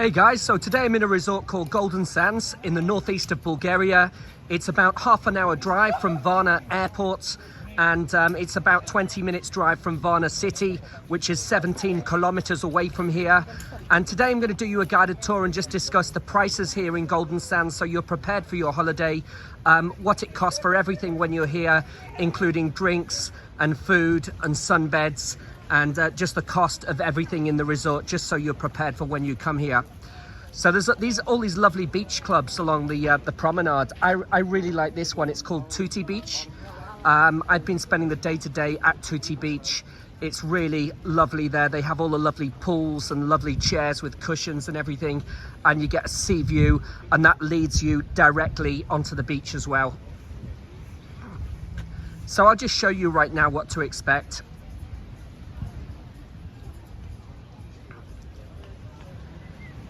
Hey guys, so today I'm in a resort called Golden Sands in the northeast of Bulgaria. It's about half an hour drive from Varna Airport, and it's about 20 minutes drive from Varna City, which is 17 kilometers away from here. And today I'm going to do you a guided tour and just discuss the prices here in Golden Sands so you're prepared for your holiday, what it costs for everything when you're here, including drinks and food and sunbeds, and just the cost of everything in the resort, just so you're prepared for when you come here. So there's all these lovely beach clubs along the promenade. I really like this one. It's called Tutti Beach. I've been spending the day today at Tutti Beach. It's really lovely there. They have all the lovely pools and lovely chairs with cushions and everything, and you get a sea view, and that leads you directly onto the beach as well. So I'll just show you right now what to expect.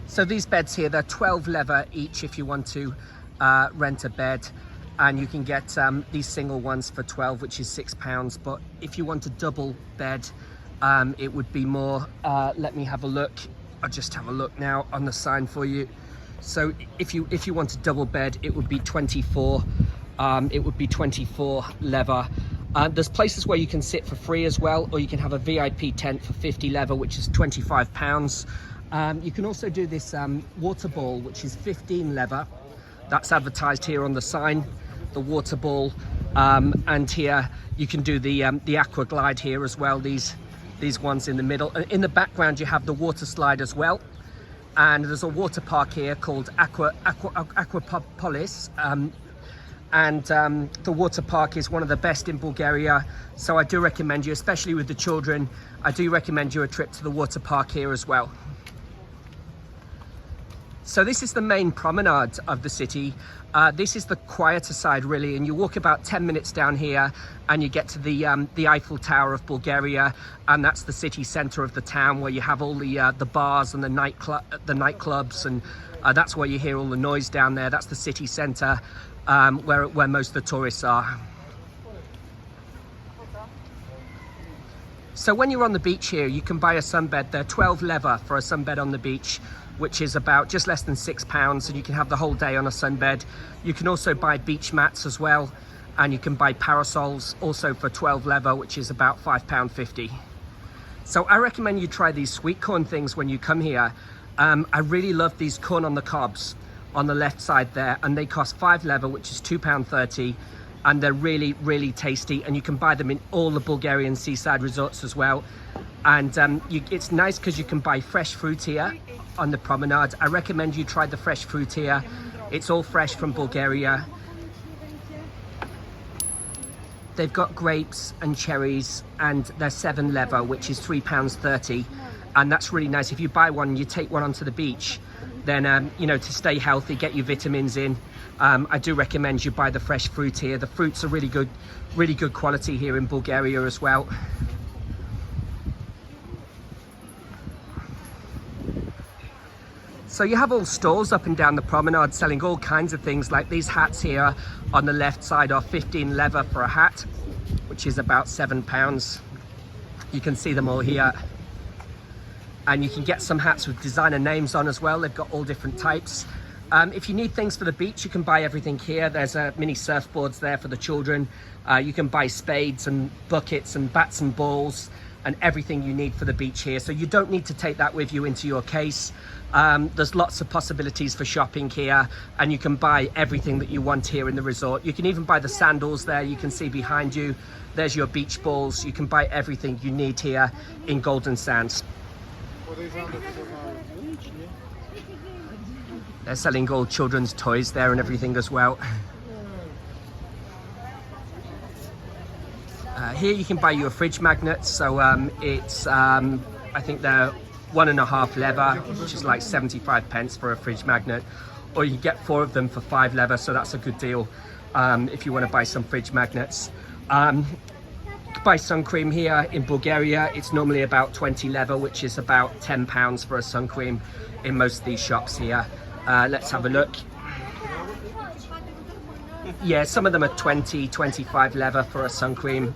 So these beds here, they're 12 leva each if you want to rent a bed, and you can get these single ones for 12, which is £6. But if you want a double bed, it would be more. Let me have a look. I'll just have a look now on the sign for you. So if you want a double bed, it would be 24. It would be 24 leva. There's places where you can sit for free as well, or you can have a VIP tent for 50 leva, which is £25. You can also do this water ball, which is 15 leva. That's advertised here on the sign, the water ball. And here you can do the aqua glide here as well, these ones in the middle. And in the background you have the water slide as well. And there's a water park here called Aquapolis. The water park is one of the best in Bulgaria. So I do recommend you, especially with the children, I do recommend you a trip to the water park here as well. So this is the main promenade of the city. This is the quieter side really, and you walk about 10 minutes down here and you get to the Eiffel Tower of Bulgaria, and that's the city center of the town where you have all the bars and the nightclubs, and that's where you hear all the noise down there. That's the city center where most of the tourists are. So when you're on the beach here, you can buy a sunbed. They're 12 leva for a sunbed on the beach, which is about just less than £6, and you can have the whole day on a sunbed. You can also buy beach mats as well, and you can buy parasols also for 12 leva, which is about £5.50. So I recommend you try these sweet corn things when you come here. I really love these corn on the cobs on the left side there, and they cost 5 leva, which is £2.30. And they're really, really tasty, and you can buy them in all the Bulgarian seaside resorts as well. And it's nice because you can buy fresh fruit here on the promenade. I recommend you try the fresh fruit here. It's all fresh from Bulgaria. They've got grapes and cherries, and they're 7 leva, which is £3.30. And that's really nice. If you buy one, you take one onto the beach, then you know, to stay healthy, get your vitamins in. I do recommend you buy the fresh fruit here. The fruits are really good quality here in Bulgaria as well. So you have all stalls up and down the promenade selling all kinds of things, like these hats here on the left side are 15 leva for a hat, which is about £7. You can see them all here. And you can get some hats with designer names on as well. They've got all different types. If you need things for the beach, you can buy everything here. There's mini surfboards there for the children. You can buy spades and buckets and bats and balls and everything you need for the beach here. So you don't need to take that with you into your case. There's lots of possibilities for shopping here, and you can buy everything that you want here in the resort. You can even buy the sandals there. You can see behind you, there's your beach balls. You can buy everything you need here in Golden Sands. They're selling all children's toys there and everything as well. Here you can buy your fridge magnets. So it's I think they're 1.5 leva, which is like 75 pence for a fridge magnet, or you can get 4 of them for 5 leva, so that's a good deal if you want to buy some fridge magnets. Buy sun cream here in Bulgaria. It's normally about 20 leva, which is about £10 for a sun cream in most of these shops here. Let's have a look. Yeah, some of them are 20, 25 leva for a sun cream.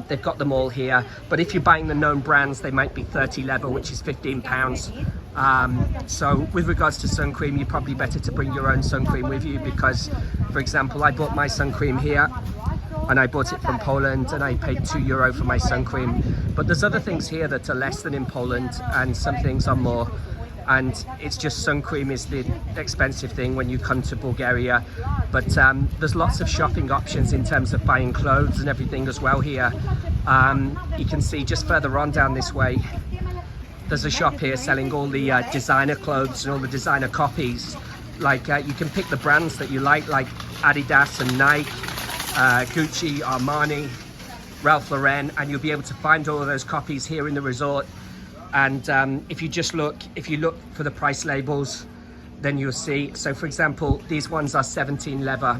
They've got them all here, but if you're buying the known brands, they might be 30 leather, which is £15. So with regards to sun cream, you're probably better to bring your own sun cream with you, because, for example, I bought my sun cream here and I bought it from Poland and I paid €2 for my sun cream. But there's other things here that are less than in Poland, and some things are more. And it's just sun cream is the expensive thing when you come to Bulgaria. But there's lots of shopping options in terms of buying clothes and everything as well here. You can see just further on down this way, there's a shop here selling all the designer clothes and all the designer copies. Like you can pick the brands that you like Adidas and Nike, Gucci, Armani, Ralph Lauren, and you'll be able to find all of those copies here in the resort. And if you look for the price labels, then you'll see. So for example, these ones are 17 leather.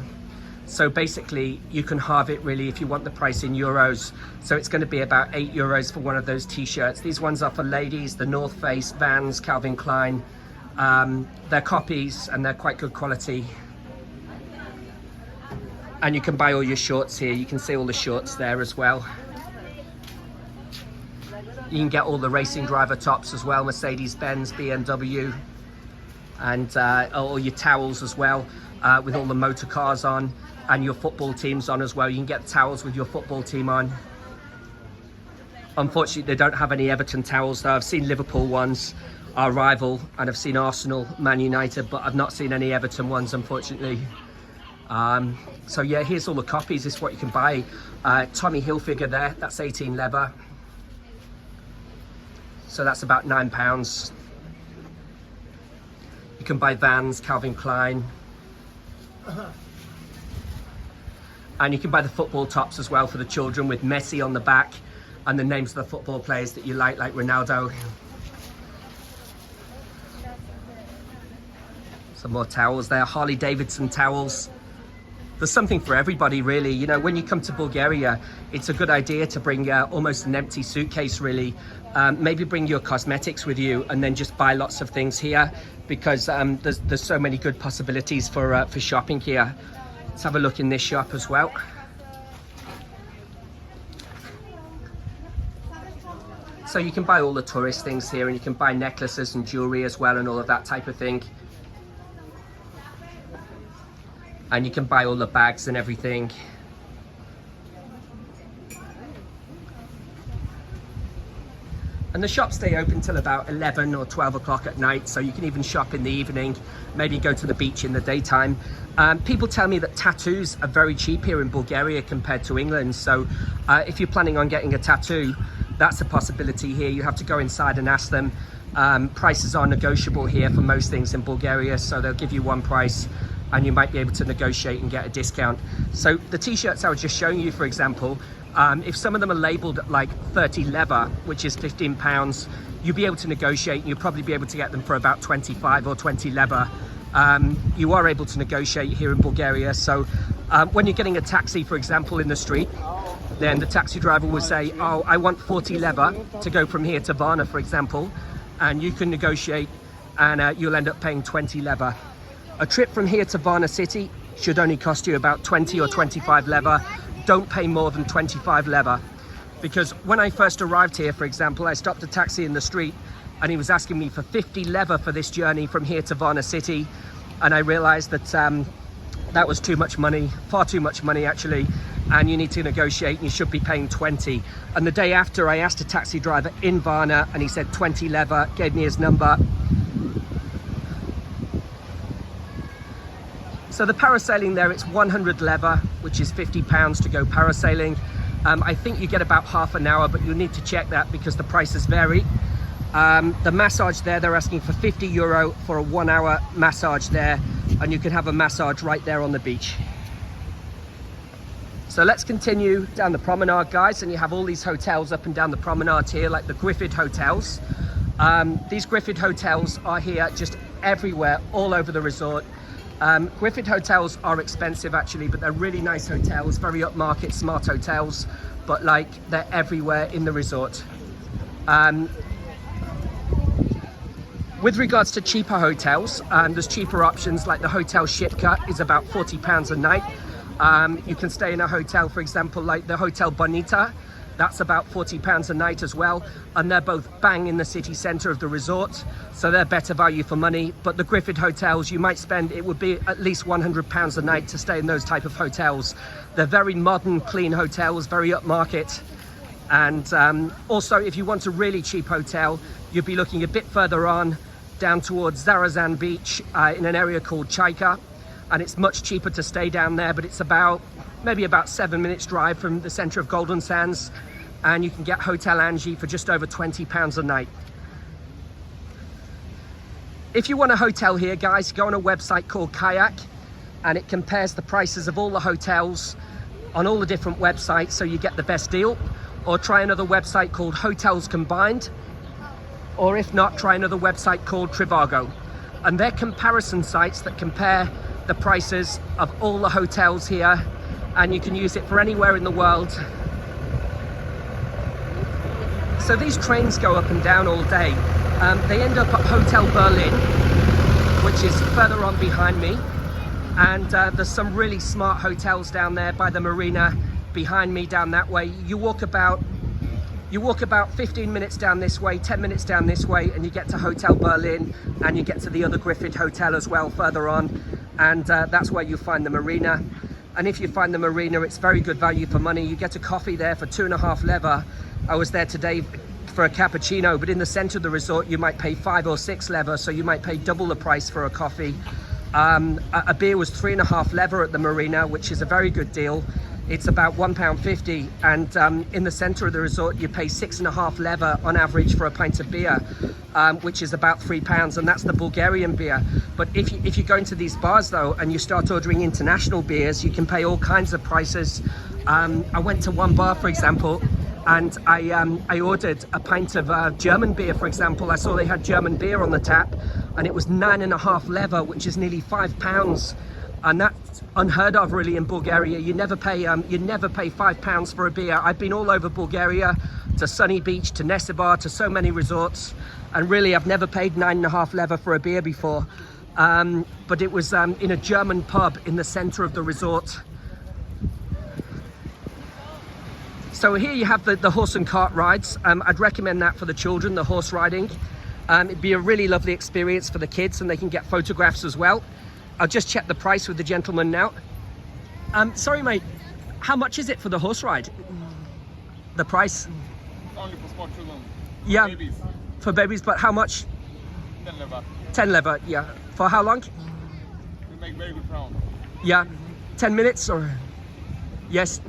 So basically you can halve it really if you want the price in euros. So it's going to be about €8 for one of those t-shirts. These ones are for ladies, the North Face, Vans, Calvin Klein. They're copies and they're quite good quality. And you can buy all your shorts here. You can see all the shorts there as well. You can get all the racing driver tops as well, Mercedes-Benz, BMW, and all your towels as well, with all the motor cars on, and your football teams on as well. You can get towels with your football team on. Unfortunately, they don't have any Everton towels though. I've seen Liverpool ones, our rival, and I've seen Arsenal, Man United, but I've not seen any Everton ones, unfortunately. So yeah, here's all the copies. This is what you can buy. Tommy Hilfiger there, that's 18 leather. So that's about £9. You can buy Vans, Calvin Klein. And you can buy the football tops as well for the children, with Messi on the back and the names of the football players that you like Ronaldo. Some more towels there, Harley Davidson towels. There's something for everybody really. You know, when you come to Bulgaria, it's a good idea to bring almost an empty suitcase really. Maybe bring your cosmetics with you and then just buy lots of things here, because there's so many good possibilities for shopping here. Let's have a look in this shop as well. So you can buy all the tourist things here, and you can buy necklaces and jewelry as well and all of that type of thing. And you can buy all the bags and everything. And the shops stay open till about 11 or 12 o'clock at night, so you can even shop in the evening, maybe go to the beach in the daytime. People tell me that tattoos are very cheap here in Bulgaria compared to England, so if you're planning on getting a tattoo, that's a possibility here. You have to go inside and ask them. Prices are negotiable here for most things in Bulgaria, so they'll give you one price and you might be able to negotiate and get a discount. So the t-shirts I was just showing you, for example, if some of them are labeled like 30 leather, which is £15, you'll be able to negotiate, and you'll probably be able to get them for about 25 or 20 leather. You are able to negotiate here in Bulgaria. So when you're getting a taxi, for example, in the street, then the taxi driver will say, oh, I want 40 leather to go from here to Varna, for example, and you can negotiate, and you'll end up paying 20 leather. A trip from here to Varna city should only cost you about 20 or 25 leather. Don't pay more than 25 leather, because when I first arrived here, for example, I stopped a taxi in the street and he was asking me for 50 leather for this journey from here to Varna city, and I realized that that was too much money, far too much money actually, and you need to negotiate, and you should be paying 20. And the day after, I asked a taxi driver in Varna and he said 20 leather, gave me his number. So the parasailing there, it's 100 leather, which is £50 to go parasailing. I think you get about half an hour, but you'll need to check that because the prices vary. The massage there, they're asking for €50 for a 1 hour massage there, and you can have a massage right there on the beach. So let's continue down the promenade, guys, and you have all these hotels up and down the promenade here, like the Griffith hotels. These Griffith hotels are here just everywhere, all over the resort. Griffith hotels are expensive actually, but they're really nice hotels, very upmarket, smart hotels, but like they're everywhere in the resort. With regards to cheaper hotels, there's cheaper options, like the Hotel Shipka is about £40 a night. You can stay in a hotel, for example, like the Hotel Bonita. That's about £40 a night as well, and they're both bang in the city centre of the resort, so they're better value for money. But the Griffith hotels, you might spend, it would be at least £100 a night to stay in those type of hotels. They're very modern, clean hotels, very upmarket. And also, if you want a really cheap hotel, you'd be looking a bit further on, down towards Zarazan Beach, in an area called Chaika, and it's much cheaper to stay down there, but it's maybe about 7 minutes drive from the centre of Golden Sands, and you can get Hotel Angie for just over £20 a night. If you want a hotel here, guys, go on a website called Kayak, and it compares the prices of all the hotels on all the different websites, so you get the best deal. Or try another website called Hotels Combined, or if not, try another website called Trivago. And they're comparison sites that compare the prices of all the hotels here, and you can use it for anywhere in the world. So these trains go up and down all day. They end up at Hotel Berlin, which is further on behind me, and there's some really smart hotels down there by the marina behind me down that way. You walk about 15 minutes down this way, 10 minutes down this way, and you get to Hotel Berlin, and you get to the other Griffith Hotel as well further on, and that's where you find the marina. And if you find the marina, it's very good value for money. You get a coffee there for 2.5 lever. I was there today for a cappuccino, but in the center of the resort you might pay 5 or 6 lever, so you might pay double the price for a coffee. A beer was 3.5 lever at the marina, which is a very good deal. It's about £1.50, and in the center of the resort you pay 6.5 lever on average for a pint of beer, which is about £3, and that's the Bulgarian beer. But if you go into these bars though and you start ordering international beers, you can pay all kinds of prices. I went to one bar, for example, and I ordered a pint of German beer, for example. I saw they had German beer on the tap, and it was 9.5 lever, which is nearly £5. And that's unheard of really in Bulgaria. You never pay £5 for a beer. I've been all over Bulgaria, to Sunny Beach, to Nesibar, to so many resorts, and really I've never paid 9.5 lever for a beer before. But it was in a German pub in the center of the resort. So here you have the horse and cart rides. I'd recommend that for the children, the horse riding. It'd be a really lovely experience for the kids, and they can get photographs as well. I'll just check the price with the gentleman now. Sorry mate, how much is it for the horse ride? The price? Only for small children. Yeah, babies. For babies, but how much? 10 lever. 10 lever, yeah. For how long? We make very good round. Yeah, 10 minutes or? Yes.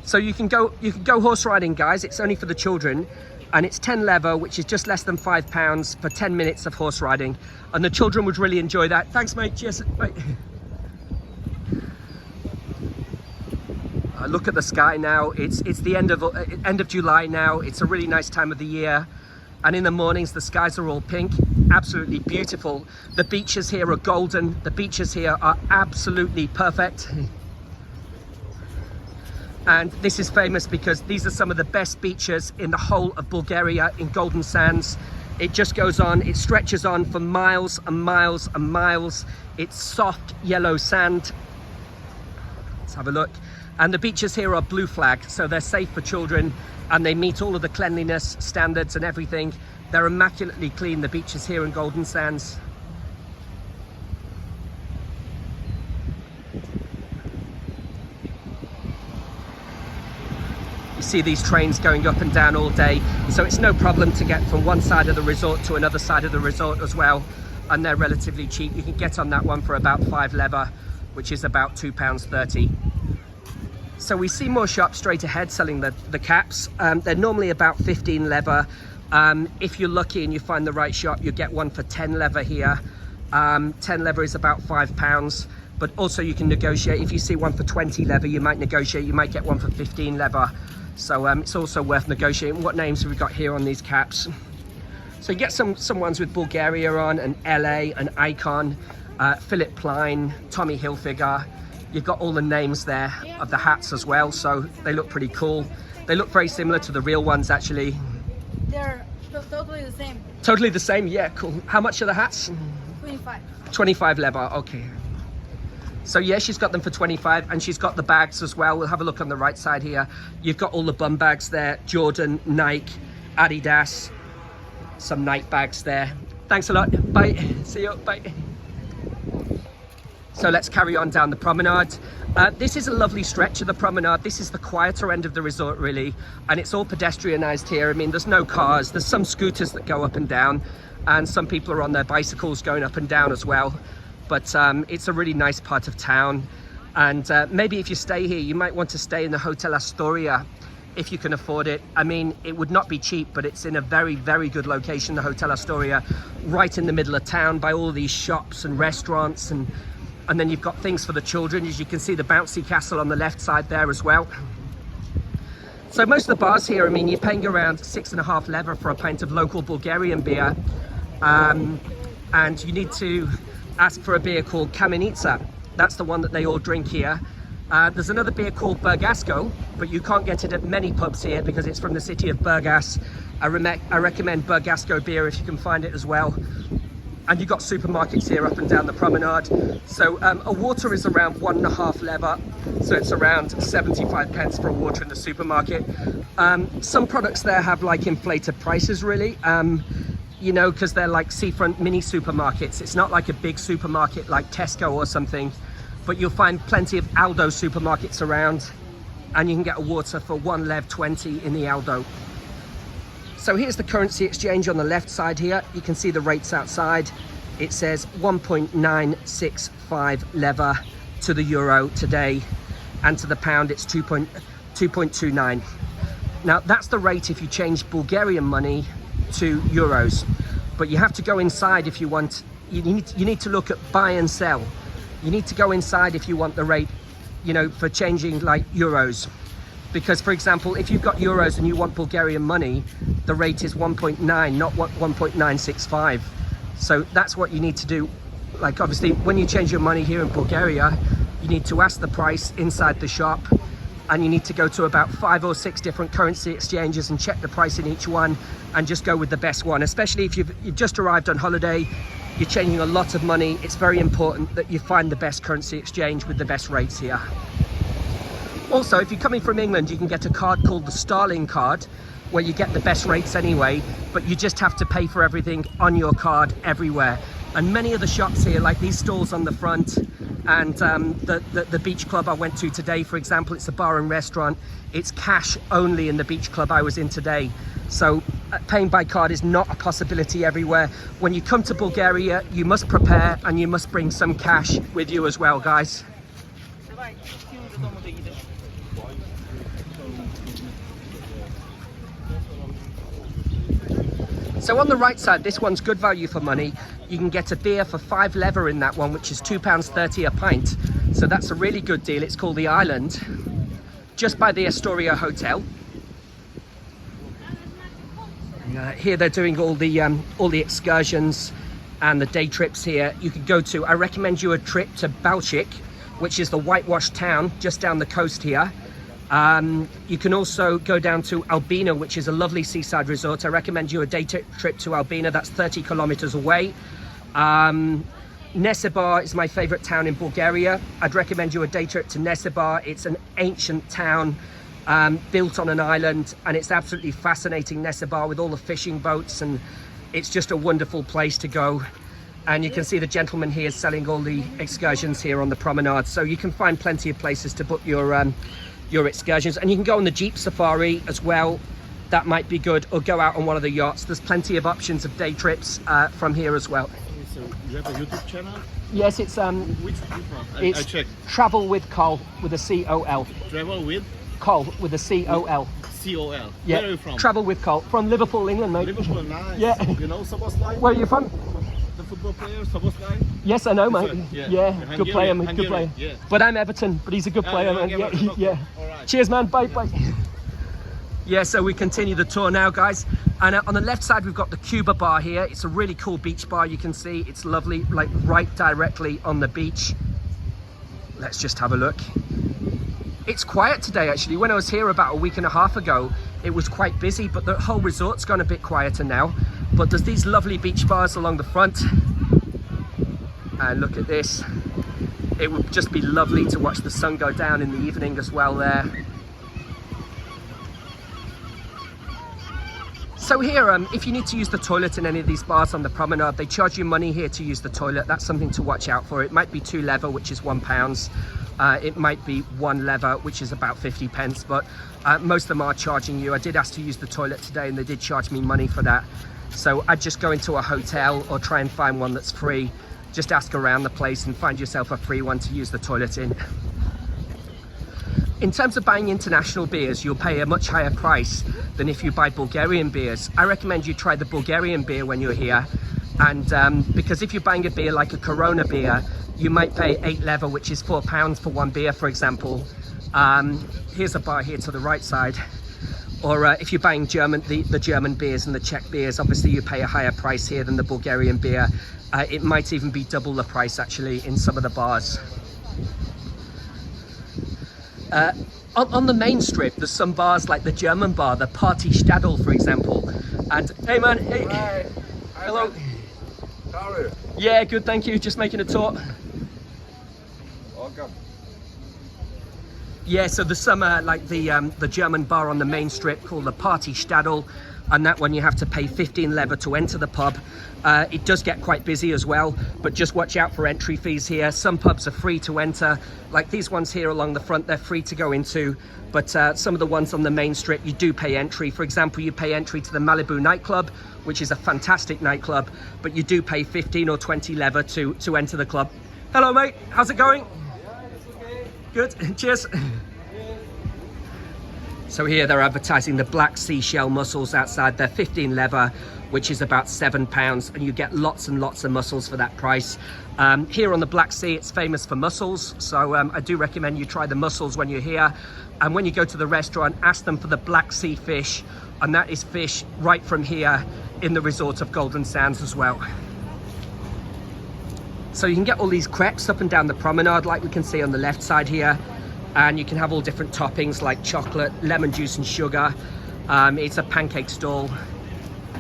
So you can go horse riding, guys. It's only for the children, and it's 10 lever, which is just less than £5 for 10 minutes of horse riding, and the children would really enjoy that. Thanks mate, cheers mate. Look at the sky now. It's the end of July now. It's a really nice time of the year, and in the mornings the skies are all pink, absolutely beautiful. The beaches here are golden. The beaches here are absolutely perfect. And this is famous because these are some of the best beaches in the whole of Bulgaria in Golden Sands. It just goes on, it stretches on for miles and miles and miles. It's soft yellow sand. Let's have a look. And the beaches here are blue flag, so they're safe for children, and they meet all of the cleanliness standards and everything. They're immaculately clean, the beaches here in Golden Sands. You see these trains going up and down all day, so it's no problem to get from one side of the resort to another side of the resort as well, and they're relatively cheap. You can get on that one for about 5 lever, which is about £2.30. So we see more shops straight ahead selling the caps. They're normally about 15 lever. If you're lucky and you find the right shop, you get one for 10 lever here. 10 lever is about £5. But also you can negotiate. If you see one for 20 lever, you might negotiate. You might get one for 15 lever. So it's also worth negotiating. What names have we got here on these caps? So you get some ones with Bulgaria on, and LA, and Icon, Philip Plein, Tommy Hilfiger. You've got all the names there of the hats as well, so they look pretty cool. They look very similar to the real ones actually. They're totally the same. Totally the same, yeah, cool. How much are the hats? 25. 25 lever, okay. So yeah, she's got them for 25, and she's got the bags as well. We'll have a look on the right side here. You've got all the bum bags there, Jordan, Nike, Adidas, some Nike bags there. Thanks a lot, bye, see you, bye. So let's carry on down the promenade. This is a lovely stretch of the promenade. This is the quieter end of the resort really, and it's all pedestrianised here. I mean, there's no cars, there's some scooters that go up and down, and some people are on their bicycles going up and down as well. But it's a really nice part of town, and maybe if you stay here, you might want to stay in the Hotel Astoria if you can afford it. I mean, it would not be cheap, but it's in a very, very good location, the Hotel Astoria, right in the middle of town by all these shops and restaurants, and then you've got things for the children. As you can see, the bouncy castle on the left side there as well. So most of the bars here, I mean, you're paying around 6.5 leva for a pint of local Bulgarian beer, and you need to ask for a beer called Kamenica. That's the one that they all drink here. There's another beer called Burgasco, but you can't get it at many pubs here because it's from the city of Burgas. I recommend Burgasco beer if you can find it as well. And you've got supermarkets here up and down the promenade. So a water is around 1.5 leva, so it's around 75 pence for a water in the supermarket. Some products there have like inflated prices really, you know, because they're like seafront mini supermarkets. It's not like a big supermarket like Tesco or something, but you'll find plenty of Aldo supermarkets around, and you can get a water for 1 lev 20 in the Aldo. So here's the currency exchange on the left side here. You can see the rates outside. It says 1.965 leva to the euro today, and to the pound it's 2.29. Now that's the rate if you change Bulgarian money to euros, but you have to go inside if you want. You need to look at buy and sell. You need to go inside if you want the rate, you know, for changing like euros. Because for example, if you've got euros and you want Bulgarian money, the rate is 1.9, not 1.965. So that's what you need to do. Like obviously when you change your money here in Bulgaria, you need to ask the price inside the shop, and you need to go to about 5 or 6 different currency exchanges and check the price in each one, and just go with the best one. Especially if you've just arrived on holiday, you're changing a lot of money. It's very important that you find the best currency exchange with the best rates here. Also, if you're coming from England, you can get a card called the Starling card, where you get the best rates anyway, but you just have to pay for everything on your card everywhere. And many of the shops here, like these stalls on the front, and the beach club I went to today, for example, it's a bar and restaurant. It's cash only in the beach club I was in today. So paying by card is not a possibility everywhere. When you come to Bulgaria, you must prepare, and you must bring some cash with you as well, guys. So on the right side, this one's good value for money. You can get a beer for 5 leva in that one, which is £2.30 a pint. So that's a really good deal. It's called the Island, just by the Astoria Hotel. Here they're doing all the excursions and the day trips here. You could go to, I recommend you a trip to Balchik, which is the whitewashed town just down the coast here. You can also go down to Albina, which is a lovely seaside resort. I recommend you a day trip to Albina. That's 30 kilometers away. Nesebar is my favorite town in Bulgaria. I'd recommend you a day trip to Nesebar. It's an ancient town built on an island, and it's absolutely fascinating, Nesebar, with all the fishing boats, and it's just a wonderful place to go. And you can see the gentleman here selling all the excursions here on the promenade. So you can find plenty of places to book your excursions, and you can go on the Jeep safari as well. That might be good, or go out on one of the yachts. There's plenty of options of day trips from here as well. So you have a YouTube channel? Yes, it's Which one? I checked. Travel with Col, with a C-O-L. Travel with Col with a C-O-L. C-O-L. Yeah. Where are you from? Travel with Col, from Liverpool, England, mate. Liverpool, nice. Yeah. You know Soboslai? Where are you from? The football player, Soboslai? Yes, I know, mate. Yeah. Good player, mate. Good player. Yeah. But I'm Everton, but he's a good player, man. Yeah, Yeah, okay. yeah. All right. Cheers, man. Bye, bye. Yeah, so we continue the tour now, guys. And on the left side, we've got the Cuba bar here. It's a really cool beach bar, you can see. It's lovely, like right directly on the beach. Let's just have a look. It's quiet today, actually. When I was here about a week and a half ago, it was quite busy, but the whole resort's gone a bit quieter now. But there's these lovely beach bars along the front. And look at this. It would just be lovely to watch the sun go down in the evening as well there. So here, if you need to use the toilet in any of these bars on the promenade, they charge you money here to use the toilet. That's something to watch out for. It might be 2 lever, which is £1. It might be 1 lever, which is about 50 pence, but most of them are charging you. I did ask to use the toilet today and they did charge me money for that. So I'd just go into a hotel or try and find one that's free. Just ask around the place and find yourself a free one to use the toilet in. In terms of buying international beers, you'll pay a much higher price than if you buy Bulgarian beers. I recommend you try the Bulgarian beer when you're here. And because if you're buying a beer like a Corona beer, you might pay 8 lever, which is £4 for one beer, for example. Here's a bar here to the right side. Or if you're buying the German beers and the Czech beers, obviously you pay a higher price here than the Bulgarian beer. It might even be double the price actually in some of the bars. On the main strip, there's some bars like the German bar, the Party Stadel, for example. And hey man, hey. Hi. Hello. How are you? Yeah, good, thank you. Just making a tour. Welcome. Yeah, so there's some like the German bar on the main strip called the Party Stadel, and that one you have to pay 15 lever to enter the pub. It does get quite busy as well, but just watch out for entry fees here. Some pubs are free to enter, like these ones here along the front, they're free to go into, but some of the ones on the main strip, you do pay entry. For example, you pay entry to the Malibu nightclub, which is a fantastic nightclub, but you do pay 15 or 20 lever to enter the club. Hello mate, how's it going? Yeah, it's okay. Good, cheers. So here they're advertising the black seashell mussels outside. They're 15 lever, which is about £7, and you get lots and lots of mussels for that price. Here on the Black Sea, it's famous for mussels, so I do recommend you try the mussels when you're here. And when you go to the restaurant, ask them for the Black Sea fish, and that is fish right from here in the resort of Golden Sands as well. So you can get all these crepes up and down the promenade, like we can see on the left side here. And you can have all different toppings like chocolate, lemon juice and sugar. It's a pancake stall,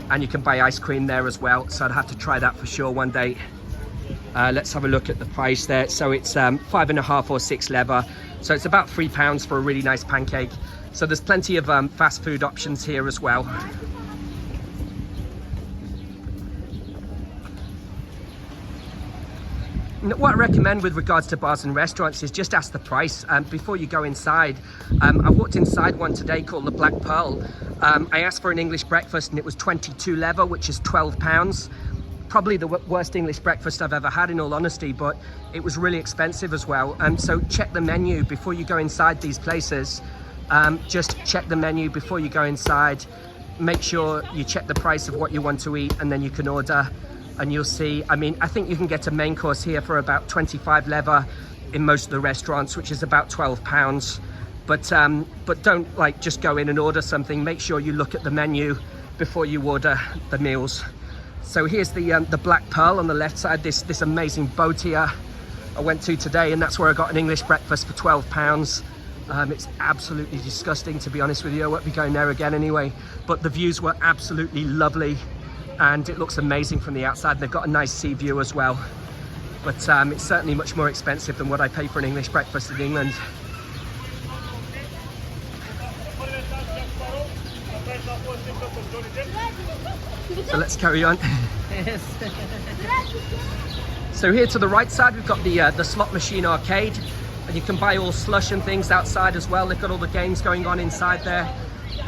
and you can buy ice cream there as well. So I'd have to try that for sure one day. Let's have a look at the price there. So it's 5.5 or 6 lever. So it's about £3 for a really nice pancake. So there's plenty of fast food options here as well. What I recommend with regards to bars and restaurants is just ask the price before you go inside. I walked inside one today called the Black Pearl. I asked for an English breakfast and it was 22 lever, which is £12. Probably the worst English breakfast I've ever had, in all honesty, but it was really expensive as well. So check the menu before you go inside these places. Just check the menu before you go inside. Make sure you check the price of what you want to eat, and then you can order. And you'll see, I mean, I think you can get a main course here for about 25 lever in most of the restaurants, which is about £12. But don't like just go in and order something. Make sure you look at the menu before you order the meals. So here's the Black Pearl on the left side, this amazing boat here I went to today, and that's where I got an English breakfast for £12. It's absolutely disgusting, to be honest with you. I won't be going there again anyway, but the views were absolutely lovely. And it looks amazing from the outside. They've got a nice sea view as well. But it's certainly much more expensive than what I pay for an English breakfast in England. So let's carry on. So here to the right side, we've got the slot machine arcade. And you can buy all slush and things outside as well. They've got all the games going on inside there.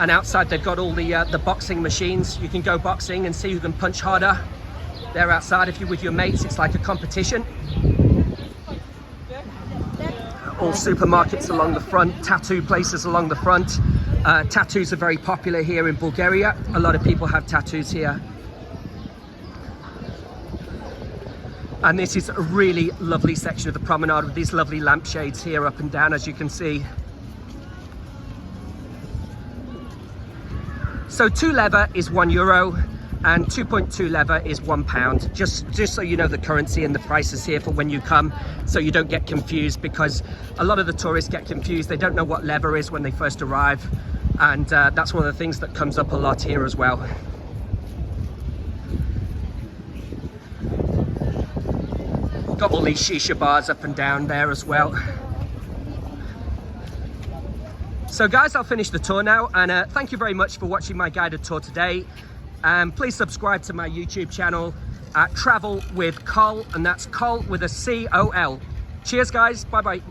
And outside they've got all the boxing machines. You can go boxing and see who can punch harder. They're outside. If you're with your mates, it's like a competition. All supermarkets along the front, tattoo places along the front. Tattoos are very popular here in Bulgaria. A lot of people have tattoos here. And this is a really lovely section of the promenade with these lovely lampshades here up and down, as you can see. So 2 lever is €1 and 2.2 lever is £1. Just so you know the currency and the prices here for when you come, so you don't get confused, because a lot of the tourists get confused. They don't know what lever is when they first arrive, and that's one of the things that comes up a lot here as well. Got all these shisha bars up and down there as well. So guys, I'll finish the tour now, and thank you very much for watching my guided tour today. Please subscribe to my YouTube channel at Travel with Col, and that's Col with a C-O-L. Cheers guys, bye bye.